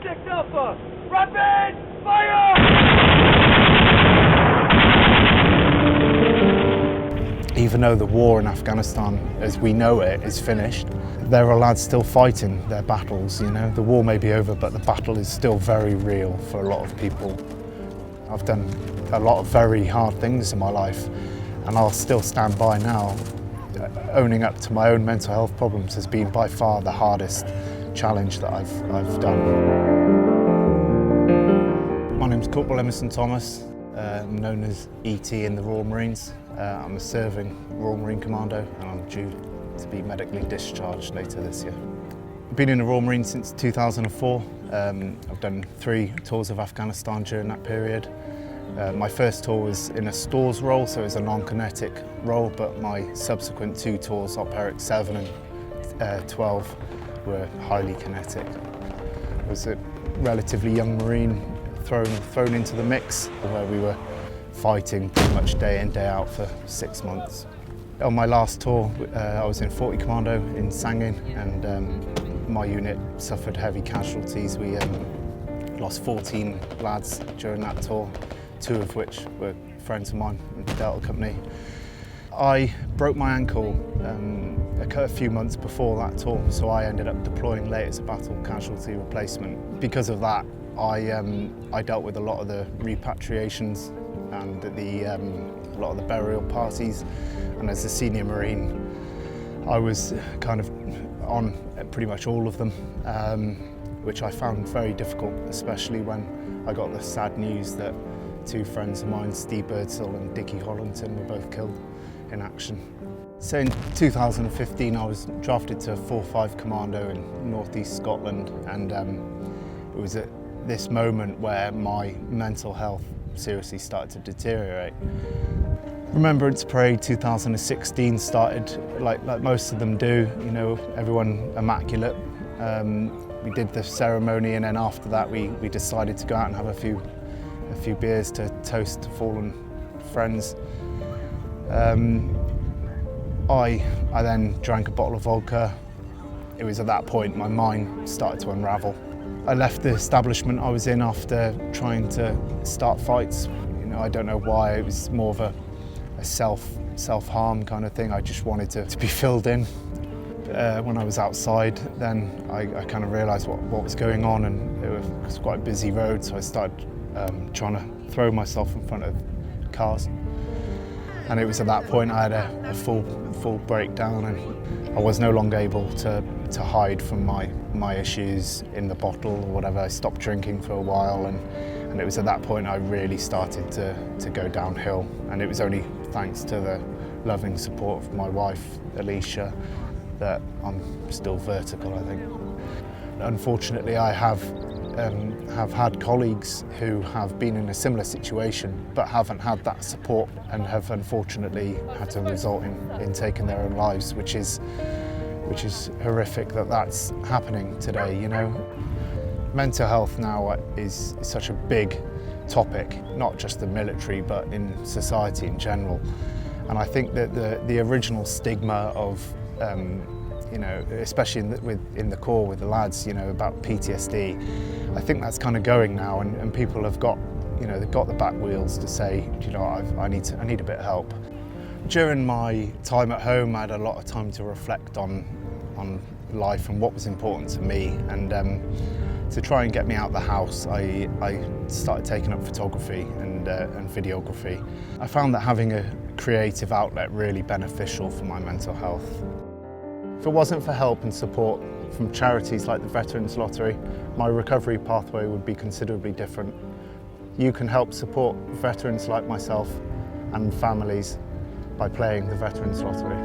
6 Alpha, rapid fire! Even though the war in Afghanistan, as we know it, is finished, there are lads still fighting their battles, you know. The war may be over, but the battle is still very real for a lot of people. I've done a lot of very hard things in my life, and I'll still stand by now. Owning up to my own mental health problems has been by far the hardest challenge that I've done. My name's Corporal Emerson-Thomas. I'm known as ET in the Royal Marines. I'm a serving Royal Marine Commando and I'm due to be medically discharged later this year. I've been in the Royal Marines since 2004. I've done 3 tours of Afghanistan during that period. My first tour was in a stores role, so it was a non-kinetic role, but my subsequent 2 tours, Op Eric 7 and 12, were highly kinetic. I was a relatively young Marine thrown into the mix, where we were fighting pretty much day in, day out for 6 months. On my last tour, I was in 40 Commando in Sangin, and my unit suffered heavy casualties. We lost 14 lads during that tour, 2 of which were friends of mine in the Delta Company. I broke my ankle a few months before that tour, so I ended up deploying late as a battle casualty replacement. Because of that, I dealt with a lot of the repatriations and a lot of the burial parties, and as a senior Marine I was kind of on pretty much all of them, which I found very difficult, especially when I got the sad news that 2 friends of mine, Steve Birdsall and Dickie Hollington, were both killed in action. So in 2015 I was drafted to 4-5 Commando in North East Scotland, and it was at this moment where my mental health seriously started to deteriorate. Remembrance Parade 2016 started like most of them do, you know, everyone immaculate. We did the ceremony, and then after that we decided to go out and have a few beers to toast fallen friends. I then drank a bottle of vodka. It was at that point my mind started to unravel. I left the establishment I was in after trying to start fights. You know, I don't know why, it was more of a self-harm kind of thing. I just wanted to be filled in. When I was outside, then I kind of realised what was going on, and it was quite a busy road, so I started trying to throw myself in front of cars. And it was at that point I had a full breakdown, and I was no longer able to hide from my issues in the bottle or whatever. I stopped drinking for a while, and it was at that point I really started to go downhill. And it was only thanks to the loving support of my wife, Alicia, that I'm still vertical, I think. Unfortunately, I have had colleagues who have been in a similar situation but haven't had that support, and have unfortunately had to result in taking their own lives, which is horrific that that's happening today, you know. Mental health now is such a big topic, not just the military but in society in general. And I think that the original stigma of you know, especially in the Corps with the lads, you know, about PTSD, I think that's kind of going now, and people have got, you know, they've got the back wheels to say, you know, I need a bit of help. During my time at home, I had a lot of time to reflect on life and what was important to me, and to try and get me out of the house, I started taking up photography and videography. I found that having a creative outlet really beneficial for my mental health. If it wasn't for help and support from charities like the Veterans Lottery, my recovery pathway would be considerably different. You can help support veterans like myself and families by playing the Veterans Lottery.